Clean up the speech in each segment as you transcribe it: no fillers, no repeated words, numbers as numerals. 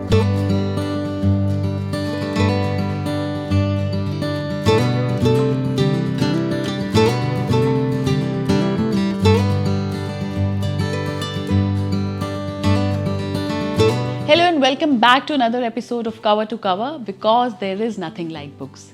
Hello and welcome back to another episode of Cover to Cover, because there is nothing like books.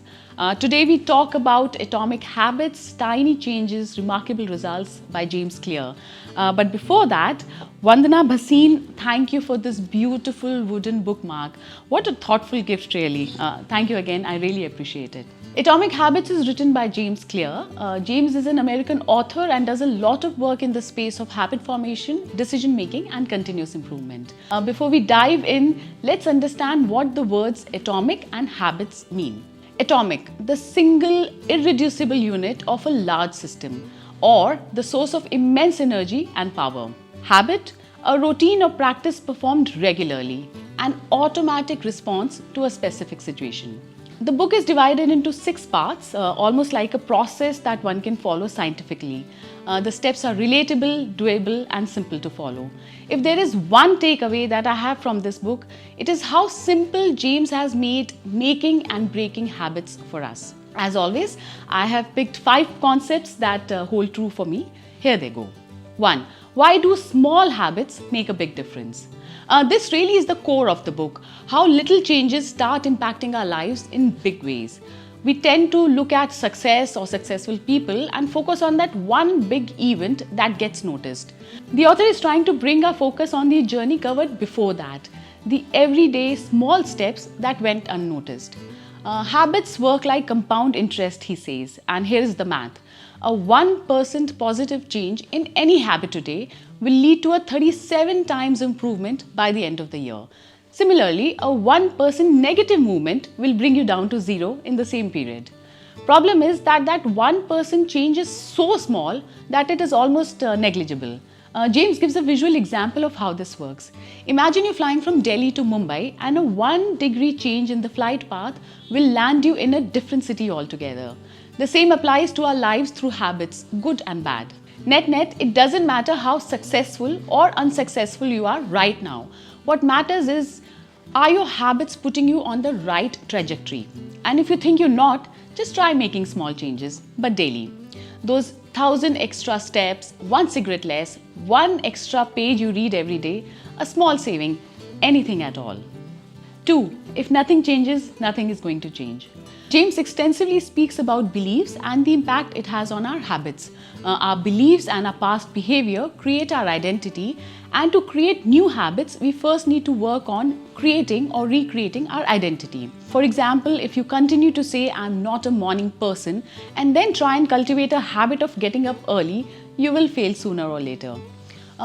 Today we talk about Atomic Habits, Tiny Changes, Remarkable Results by James Clear. But before that, Vandana Bhasin, thank you for this beautiful wooden bookmark. What a thoughtful gift, really. Thank you again, I really appreciate it. Atomic Habits is written by James Clear. James is an American author and does a lot of work in the space of habit formation, decision making and continuous improvement. Before we dive in, let's understand what the words atomic and habits mean. Atomic, the single irreducible unit of a large system, or the source of immense energy and power. Habit, a routine or practice performed regularly, an automatic response to a specific situation. The book is divided into 6 parts, almost like a process that one can follow scientifically. The steps are relatable, doable and simple to follow. If there is one takeaway that I have from this book, it is how simple James has made making and breaking habits for us. As always, I have picked 5 concepts that hold true for me. Here they go. 1. Why do small habits make a big difference? This really is the core of the book, how little changes start impacting our lives in big ways. We tend to look at success or successful people and focus on that one big event that gets noticed. The author is trying to bring our focus on the journey covered before that, the everyday small steps that went unnoticed. Habits work like compound interest, he says, and here is the math. A 1% positive change in any habit today will lead to a 37 times improvement by the end of the year. Similarly, a 1% negative movement will bring you down to 0 in the same period. Problem is that 1% change is so small that it is almost negligible. James gives a visual example of how this works. Imagine you're flying from Delhi to Mumbai and a 1 degree change in the flight path will land you in a different city altogether. The same applies to our lives through habits, good and bad. Net, it doesn't matter how successful or unsuccessful you are right now. What matters is, are your habits putting you on the right trajectory? And if you think you're not, just try making small changes, but daily. Those 1,000 extra steps, 1 cigarette less, 1 extra page you read every day, a small saving, anything at all. 2. If nothing changes, nothing is going to change. James extensively speaks about beliefs and the impact it has on our habits. Our beliefs and our past behavior create our identity, and to create new habits, we first need to work on creating or recreating our identity. For example, if you continue to say, "I'm not a morning person," and then try and cultivate a habit of getting up early, you will fail sooner or later.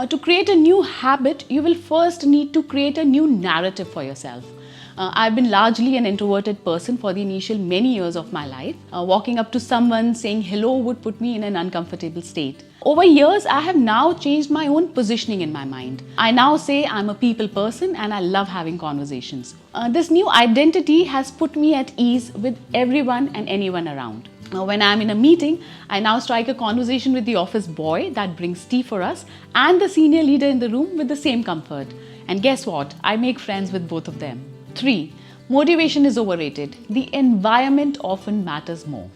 To create a new habit, you will first need to create a new narrative for yourself. I've been largely an introverted person for the initial many years of my life. Walking up to someone saying hello would put me in an uncomfortable state. Over years, I have now changed my own positioning in my mind. I now say I'm a people person and I love having conversations. This new identity has put me at ease with everyone and anyone around. When I'm in a meeting, I now strike a conversation with the office boy that brings tea for us and the senior leader in the room with the same comfort. And guess what? I make friends with both of them. 3. Motivation is overrated. The environment often matters more.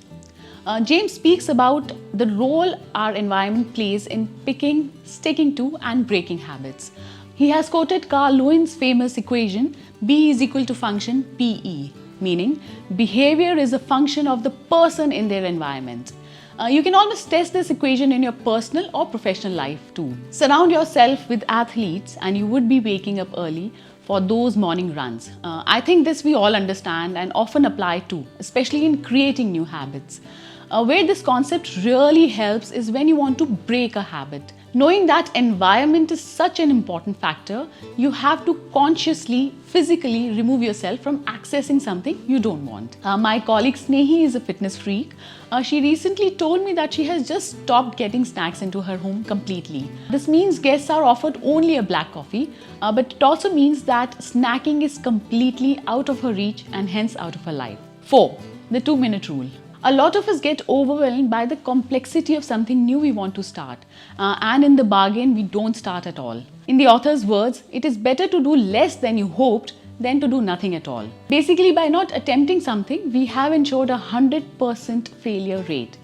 James speaks about the role our environment plays in picking, sticking to and breaking habits. He has quoted Carl Lewin's famous equation, B is equal to function PE, meaning behavior is a function of the person in their environment. You can almost test this equation in your personal or professional life too. Surround yourself with athletes and you would be waking up early for those morning runs. I think this we all understand and often apply too, especially in creating new habits. Where this concept really helps is when you want to break a habit. Knowing that environment is such an important factor, you have to consciously, physically remove yourself from accessing something you don't want. My colleague Snehi is a fitness freak. She recently told me that she has just stopped getting snacks into her home completely. This means guests are offered only a black coffee, but it also means that snacking is completely out of her reach and hence out of her life. 4. The 2-minute rule. A lot of us get overwhelmed by the complexity of something new we want to start, and in the bargain, we don't start at all. In the author's words, it is better to do less than you hoped than to do nothing at all. Basically, by not attempting something, we have ensured a 100% failure rate.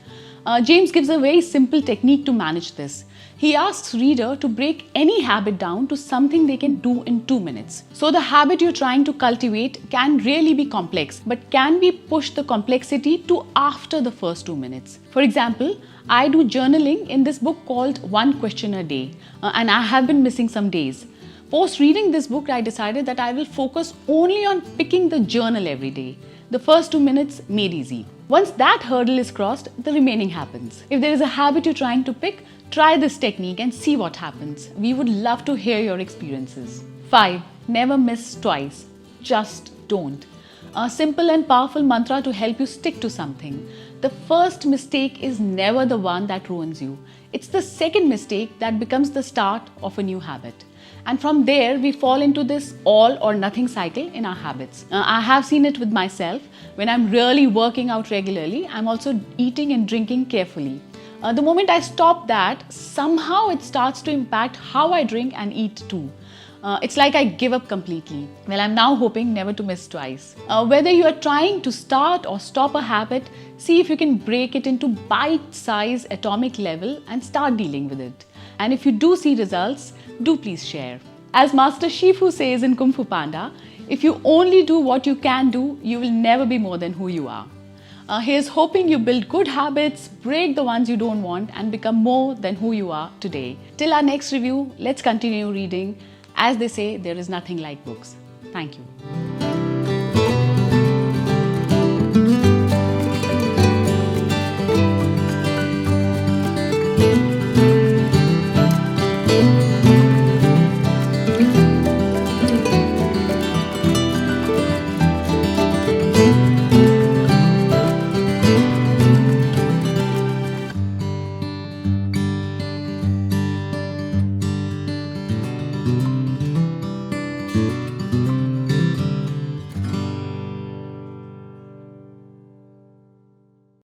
James gives a very simple technique to manage this. He asks reader to break any habit down to something they can do in 2 minutes. So the habit you're trying to cultivate can really be complex, but can we push the complexity to after the first 2 minutes? For example, I do journaling in this book called One Question a Day, and I have been missing some days. Post reading this book, I decided that I will focus only on picking the journal every day. The first 2 minutes made easy. Once that hurdle is crossed, the remaining happens. If there is a habit you're trying to pick, try this technique and see what happens. We would love to hear your experiences. 5. Never miss twice. Just don't. A simple and powerful mantra to help you stick to something. The first mistake is never the one that ruins you. It's the second mistake that becomes the start of a new habit. And from there, we fall into this all or nothing cycle in our habits. I have seen it with myself. When I'm really working out regularly, I'm also eating and drinking carefully. The moment I stop that, somehow it starts to impact how I drink and eat too. It's like I give up completely. Well, I'm now hoping never to miss twice. Whether you are trying to start or stop a habit, see if you can break it into bite-size atomic level and start dealing with it. And if you do see results, do please share. As Master Shifu says in Kung Fu Panda, if you only do what you can do, you will never be more than who you are. He is hoping you build good habits, break the ones you don't want, and become more than who you are today. Till our next review, let's continue reading. As they say, there is nothing like books. Thank you.